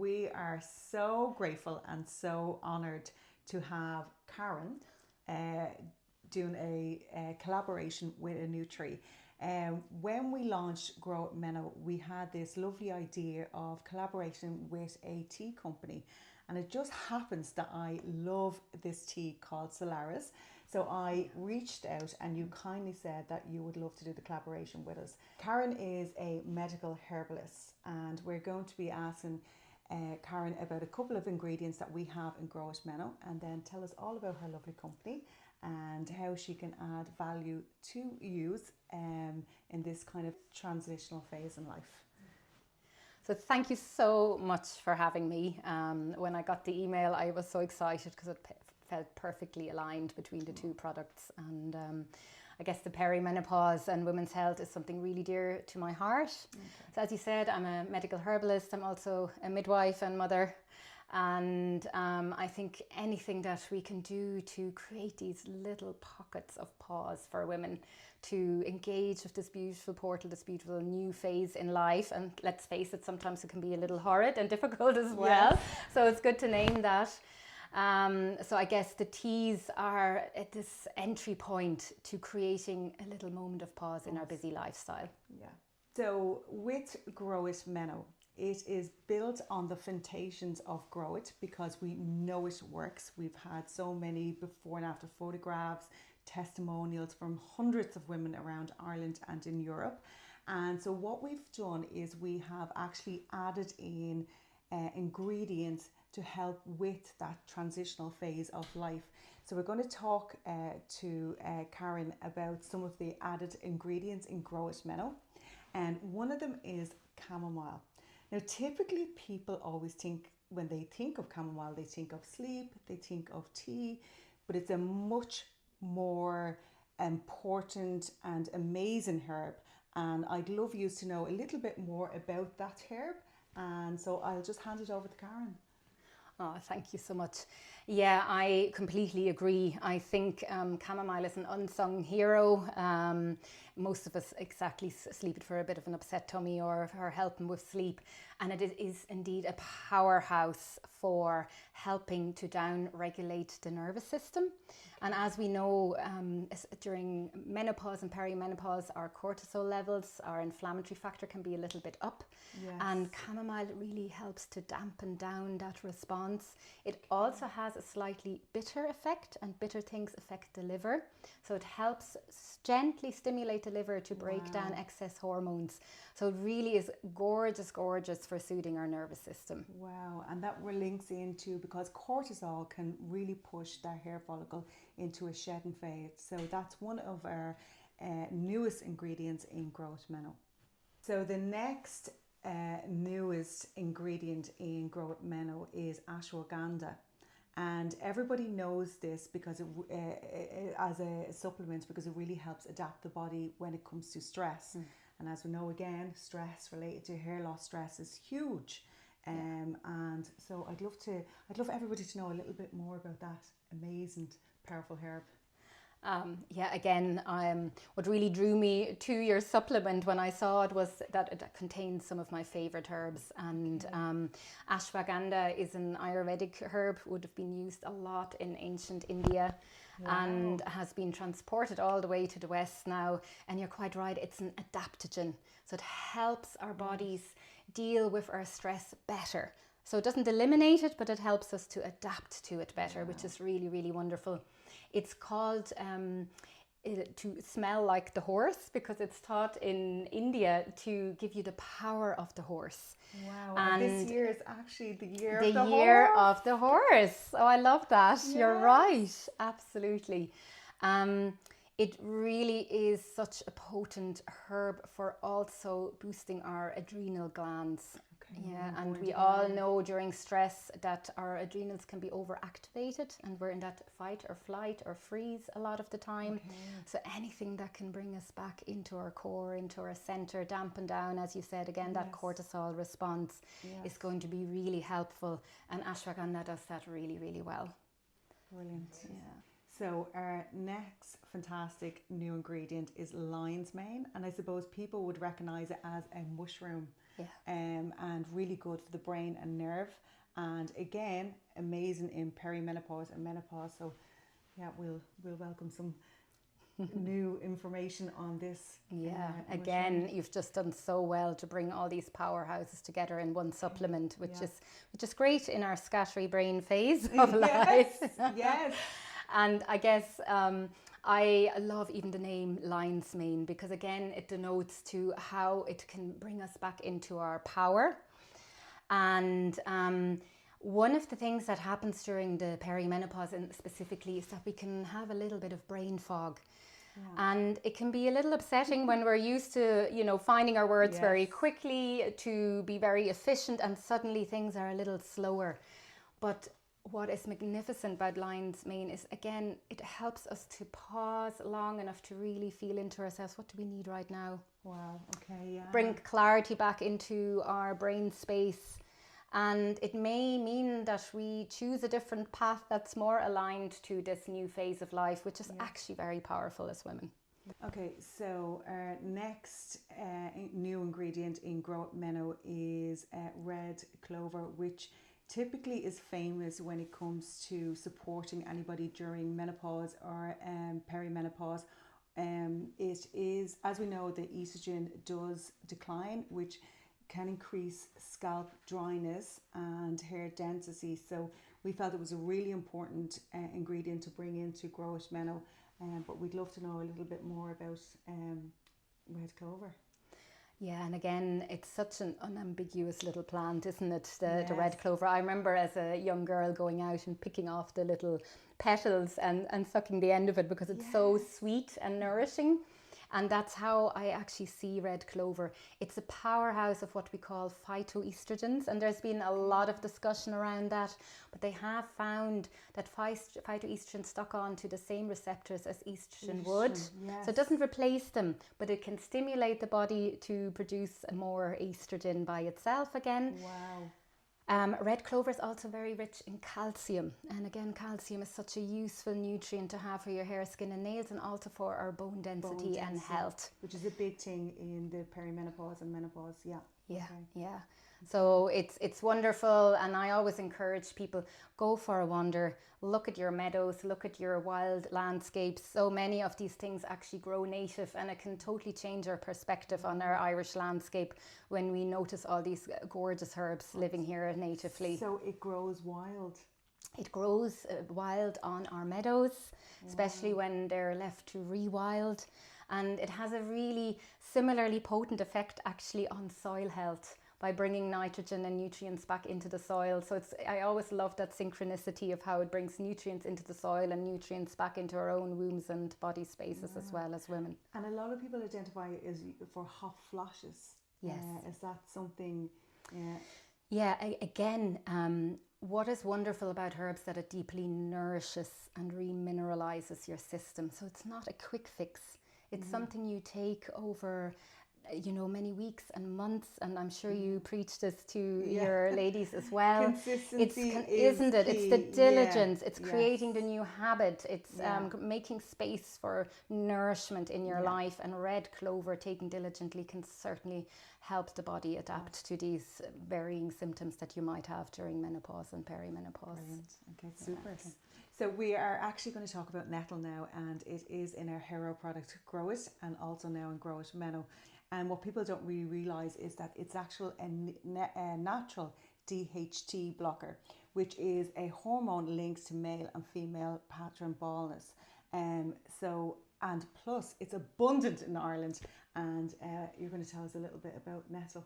we are so grateful and so honoured to have Karin doing a collaboration with Annutri. When we launched Grow Meno, we had this lovely idea of collaboration with a tea company. And it just happens that I love this tea called Solaris. So I reached out and you kindly said that you would love to do the collaboration with us. Karin is a medical herbalist, and we're going to be asking Karin about a couple of ingredients that we have in Grow Meno, and then tell us all about her lovely company and how she can add value to use in this kind of transitional phase in life. So thank you so much for having me. When I got the email, I was so excited because it felt perfectly aligned between the two products. And I guess the perimenopause and women's health is something really dear to my heart. Okay. So as you said, I'm a medical herbalist. I'm also a midwife and mother. And I think anything that we can do to create these little pockets of pause for women to engage with this beautiful portal, this beautiful new phase in life. And let's face it, sometimes it can be a little horrid and difficult as well. Yes. So it's good to name that. So I guess the teas are at this entry point to creating a little moment of pause in our busy lifestyle. Yeah. So with Grow Meno, it is built on the foundations of Grow It because we know it works. We've had so many before and after photographs, testimonials from hundreds of women around Ireland and in Europe. And so what we've done is we have actually added in ingredients to help with that transitional phase of life. So we're going to talk to Karin about some of the added ingredients in Grow Meno. And one of them is chamomile. Now, typically people always think, when they think of chamomile, they think of sleep, they think of tea, but it's a much more important and amazing herb. And I'd love you to know a little bit more about that herb. And so I'll just hand it over to Karin. Oh, thank you so much. Yeah, I completely agree. I think chamomile is an unsung hero. Most of us exactly sleep for a bit of an upset tummy or helping with sleep. And it is indeed a powerhouse for helping to down-regulate the nervous system. And as we know, during menopause and perimenopause, our cortisol levels, our inflammatory factor can be a little bit up. Yes. And chamomile really helps to dampen down that response. It also has a slightly bitter effect, and bitter things affect the liver. So it helps gently stimulate the liver to break down excess hormones. So it really is gorgeous, gorgeous for soothing our nervous system. Wow, and that links into, because cortisol can really push that hair follicle into a shedding phase. So that's one of our newest ingredients in Grow Meno. So the next newest ingredient in Grow Meno is ashwagandha. And everybody knows this because as a supplement, because it really helps adapt the body when it comes to stress. And as we know, again, stress related to hair loss stress is huge. And so I'd love everybody to know a little bit more about that amazing, powerful herb. Again, what really drew me to your supplement when I saw it was that it contains some of my favorite herbs. And ashwagandha is an Ayurvedic herb, would have been used a lot in ancient India. Wow. And has been transported all the way to the West now. And you're quite right, it's an adaptogen. So it helps our bodies deal with our stress better. So it doesn't eliminate it, but it helps us to adapt to it better, which is really, really wonderful. It's called to smell like the horse because it's thought in India to give you the power of the horse. Wow, and this year is actually the year of the horse. Oh, I love that. Yes. You're right. Absolutely. It really is such a potent herb for also boosting our adrenal glands. Yeah, and we all know during stress that our adrenals can be overactivated and we're in that fight or flight or freeze a lot of the time. So anything that can bring us back into our core, into our center, dampen down, as you said, again, that cortisol response is going to be really helpful. And ashwagandha does that really, really well. Brilliant. Yeah. So our next fantastic new ingredient is lion's mane, and I suppose people would recognize it as a mushroom. and really good for the brain and nerve. And again, amazing in perimenopause and menopause. So yeah, we'll welcome some new information on this. Again, you've just done so well to bring all these powerhouses together in one supplement, which is great in our scattery brain phase of life. Yes. And I guess I love even the name lion's mane, because again, it denotes to how it can bring us back into our power. And one of the things that happens during the perimenopause and specifically is that we can have a little bit of brain fog. And it can be a little upsetting when we're used to, finding our words very quickly, to be very efficient, and suddenly things are a little slower. But what is magnificent about lion's mane is, again, it helps us to pause long enough to really feel into ourselves. What do we need right now? Wow, okay, Bring clarity back into our brain space. And it may mean that we choose a different path that's more aligned to this new phase of life, which is actually very powerful as women. Okay, so our next new ingredient in Grow Meno is red clover, which typically is famous when it comes to supporting anybody during menopause or perimenopause. It is, as we know, the estrogen does decline, which can increase scalp dryness and hair density. So we felt it was a really important ingredient to bring into Grow Meno. But we'd love to know a little bit more about red clover. Yeah, and again, it's such an unambiguous little plant, isn't it? The red clover. I remember as a young girl going out and picking off the little petals and sucking the end of it because it's so sweet and nourishing. And that's how I actually see red clover. It's a powerhouse of what we call phytoestrogens, and there's been a lot of discussion around that, but they have found that phytoestrogens stuck on to the same receptors as estrogen would. So it doesn't replace them, but it can stimulate the body to produce more estrogen by itself again. Wow. Red clover is also very rich in calcium, and again, calcium is such a useful nutrient to have for your hair, skin and nails, and also for our bone density and health, which is a big thing in the perimenopause and menopause. So it's wonderful, and I always encourage people, go for a wander, look at your meadows, look at your wild landscapes. So many of these things actually grow native, and it can totally change our perspective on our Irish landscape when we notice all these gorgeous herbs living here natively. So it grows wild. It grows wild on our meadows, especially when they're left to rewild, and it has a really similarly potent effect actually on soil health by bringing nitrogen and nutrients back into the soil. So I always love that synchronicity of how it brings nutrients into the soil and nutrients back into our own wombs and body spaces as well as women. And a lot of people identify it as for hot flashes. Yes. Is that something? Again, what is wonderful about herbs that it deeply nourishes and remineralizes your system. So it's not a quick fix. It's something you take over many weeks and months, and I'm sure you preach this to your ladies as well. Consistency isn't it? key. It's the diligence. It's creating the new habit. It's making space for nourishment in your life, and red clover taken diligently can certainly help the body adapt to these varying symptoms that you might have during menopause and perimenopause. Brilliant. Okay, super. Okay. So we are actually going to talk about nettle now, and it is in our hero product Grow It, and also now in Grow It Meno. And what people don't really realise is that it's actually a natural DHT blocker, which is a hormone linked to male and female pattern baldness. And plus it's abundant in Ireland. And you're going to tell us a little bit about nettle.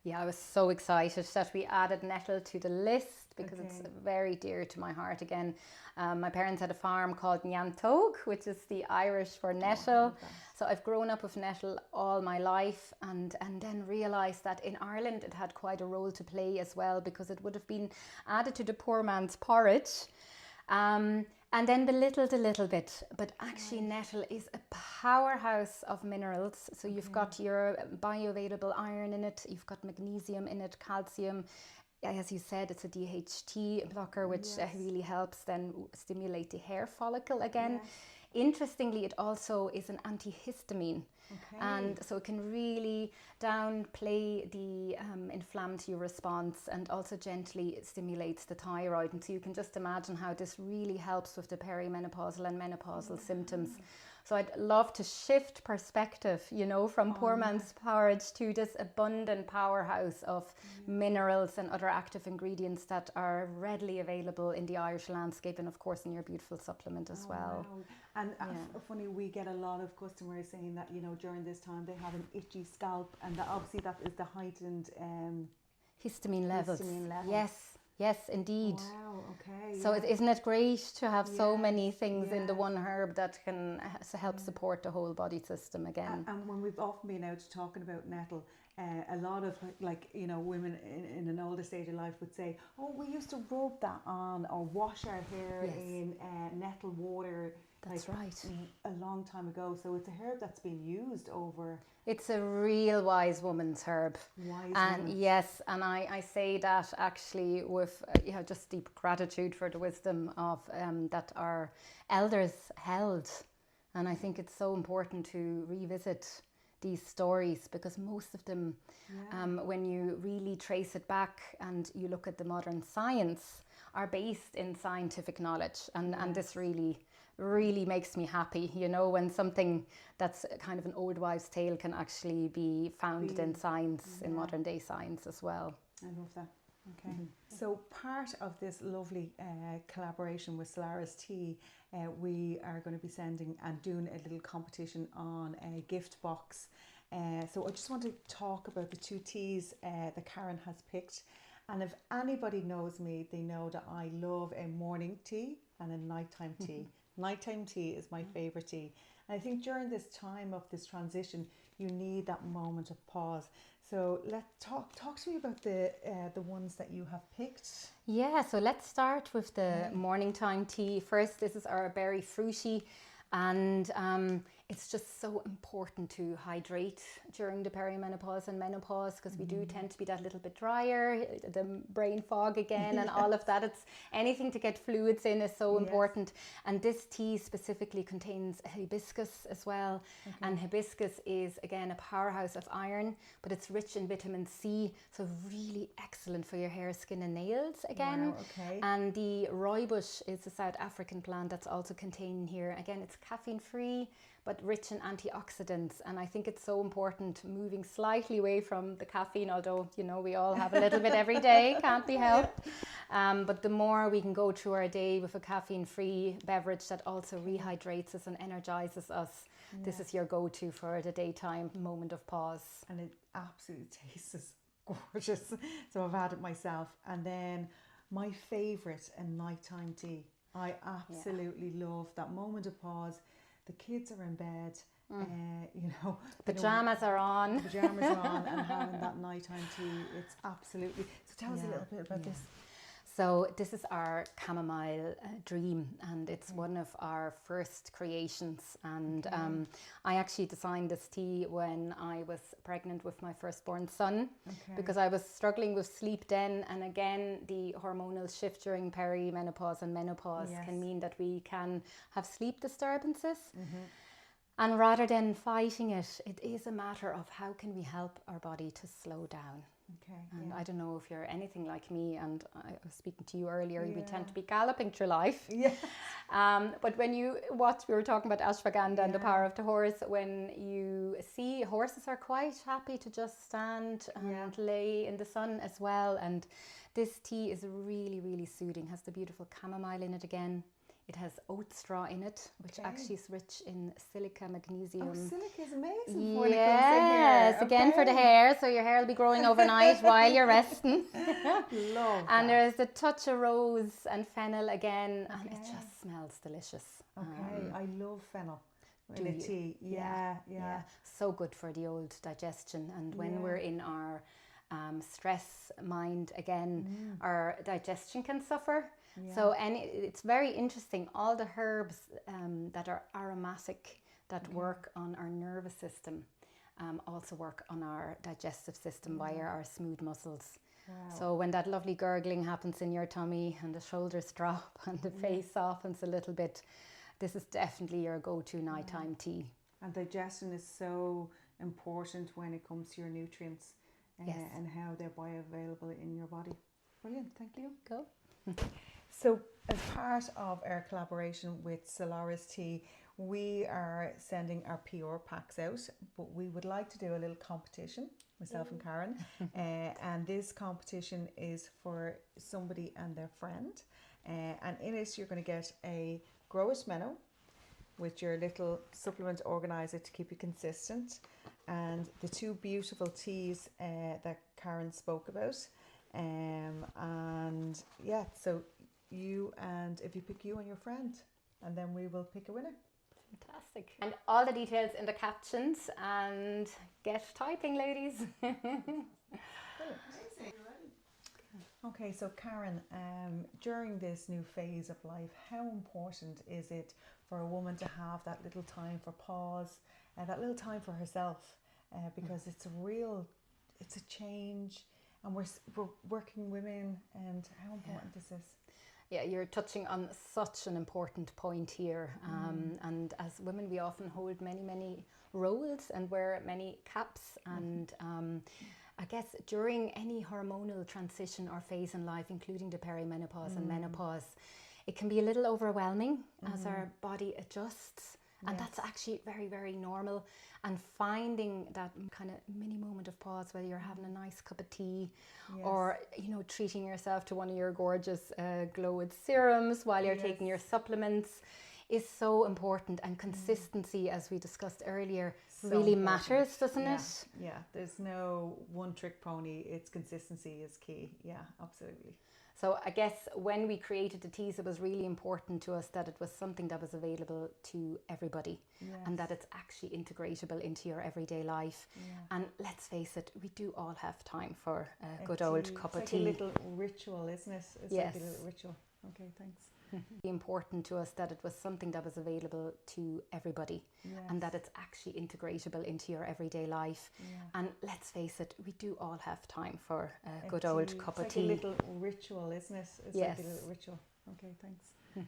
Yeah, I was so excited that we added nettle to the list because it's very dear to my heart again. My parents had a farm called Neantog, which is the Irish for nettle. So I've grown up with nettle all my life, and then realised that in Ireland it had quite a role to play as well, because it would have been added to the poor man's porridge. And then belittled a little bit, but actually nettle is a powerhouse of minerals. So you've got your bioavailable iron in it, you've got magnesium in it, calcium. As you said, it's a DHT blocker, which really helps then stimulate the hair follicle again. interestingly, it also is an antihistamine. Okay. And so it can really downplay the inflammatory response, and also gently stimulates the thyroid. And so you can just imagine how this really helps with the perimenopausal and menopausal symptoms. So I'd love to shift perspective, you know, from poor man's porridge to this abundant powerhouse of minerals and other active ingredients that are readily available in the Irish landscape, and of course in your beautiful supplement as well. Wow. And funny, we get a lot of customers saying that, you know, during this time they have an itchy scalp, and that obviously that is the heightened Histamine levels. Histamine levels. Yes, indeed. Wow, okay. So isn't it great to have so many things in the yes. one herb that can help support the whole body system again? And when we've often been out talking about nettle, a lot of like, you know, women in an older stage of life would say, oh, we used to rub that on or wash our hair in nettle water. That's like, right. A long time ago. So it's a herb that's been used over. It's a real wise woman's herb. Wise woman. Yes, and I say that actually with you know, just deep gratitude for the wisdom of that our elders held. And I think it's so important to revisit these stories, because most of them, when you really trace it back and you look at the modern science, are based in scientific knowledge. And this really makes me happy, you know, when something that's kind of an old wives' tale can actually be founded in science, in modern day science as well. I love that. Okay. So part of this lovely collaboration with Solaris Tea, we are going to be sending and doing a little competition on a gift box. So I just want to talk about the two teas that Karin has picked. And if anybody knows me, they know that I love a morning tea and a nighttime tea. Nighttime tea is my favorite tea. And I think during this time of this transition, you need that moment of pause. So let's talk to me about the ones that you have picked. Yeah, so let's start with the morning time tea. First, this is our berry fruity, and it's just so important to hydrate during the perimenopause and menopause, because we do tend to be that little bit drier, the brain fog again, and all of that. It's anything to get fluids in is so important. And this tea specifically contains hibiscus as well. And hibiscus is again a powerhouse of iron, but it's rich in vitamin C, so really excellent for your hair, skin and nails again. Wow, okay. And the rooibos is a South African plant that's also contained here. Again, it's caffeine free, but rich in antioxidants. And I think it's so important, moving slightly away from the caffeine, although, you know, we all have a little bit every day, can't be helped. But the more we can go through our day with a caffeine-free beverage that also rehydrates us and energizes us, this is your go-to for the daytime moment of pause. And it absolutely tastes gorgeous. So I've had it myself. And then my favorite, a nighttime tea. I absolutely love that moment of pause. The kids are in bed, you know. Pajamas are on. Pajamas are on, and having that nighttime tea, it's absolutely. So tell us a little bit about this. So this is our chamomile dream, and it's one of our first creations. And I actually designed this tea when I was pregnant with my firstborn son, because I was struggling with sleep then. And again, the hormonal shift during perimenopause and menopause can mean that we can have sleep disturbances. And rather than fighting it, it is a matter of how can we help our body to slow down. And I don't know if you're anything like me, and I was speaking to you earlier, we tend to be galloping through life. But when you watch, we were talking about ashwagandha and the power of the horse, when you see horses are quite happy to just stand and lay in the sun as well. And this tea is really, really soothing, has the beautiful chamomile in it again. It has oat straw in it, which actually is rich in silica, magnesium. Oh, silica is amazing when it comes to hair. Yes, again for the hair, so your hair will be growing overnight while you're resting. Love And there's a touch of rose and fennel again, and it just smells delicious. I love fennel in a tea. Yeah. So good for the old digestion. And when we're in our stress mind again, our digestion can suffer. So it's very interesting. All the herbs that are aromatic, that work on our nervous system, also work on our digestive system via our smooth muscles. So when that lovely gurgling happens in your tummy and the shoulders drop and the face softens a little bit, this is definitely your go-to nighttime tea. And digestion is so important when it comes to your nutrients and how they're bioavailable in your body. Brilliant, thank you. Go. So as part of our collaboration with Solaris Tea, we are sending our PR packs out, but we would like to do a little competition, myself and Karin, and this competition is for somebody and their friend, and in it you're going to get a Grow It Meno with your little supplement organizer to keep you consistent, and the 2 beautiful teas that Karin spoke about, and yeah, so if you pick you and your friend, and then we will pick a winner. Fantastic. And all the details in the captions, and get typing, ladies. Okay, so Karin, during this new phase of life, how important is it for a woman to have that little time for pause, that little time for herself, because it's a change, and we're working women, and how important is this? Yeah, you're touching on such an important point here. And as women, we often hold many, many roles and wear many caps. And I guess during any hormonal transition or phase in life, including the perimenopause and menopause, it can be a little overwhelming as our body adjusts. And that's actually very, very normal. And finding that kind of mini moment of pause, whether you're having a nice cup of tea or, treating yourself to one of your gorgeous Glow With serums while you're taking your supplements, is so important. And consistency, as we discussed earlier, really matters, doesn't it? Yeah, there's no one trick pony. It's consistency is key. Yeah, absolutely. So I guess when we created the teas, it was really important to us that it was something that was available to everybody, and that it's actually integratable into your everyday life. And let's face it, we do all have time for a good old cup of tea. It's like a little ritual, isn't it? It's like a little ritual. Okay, thanks. Important to us that it was something that was available to everybody, and that it's actually integratable into your everyday life. And let's face it, we do all have time for a good old cup of tea. It's like a little ritual, isn't it? It's like a little ritual. Okay, thanks.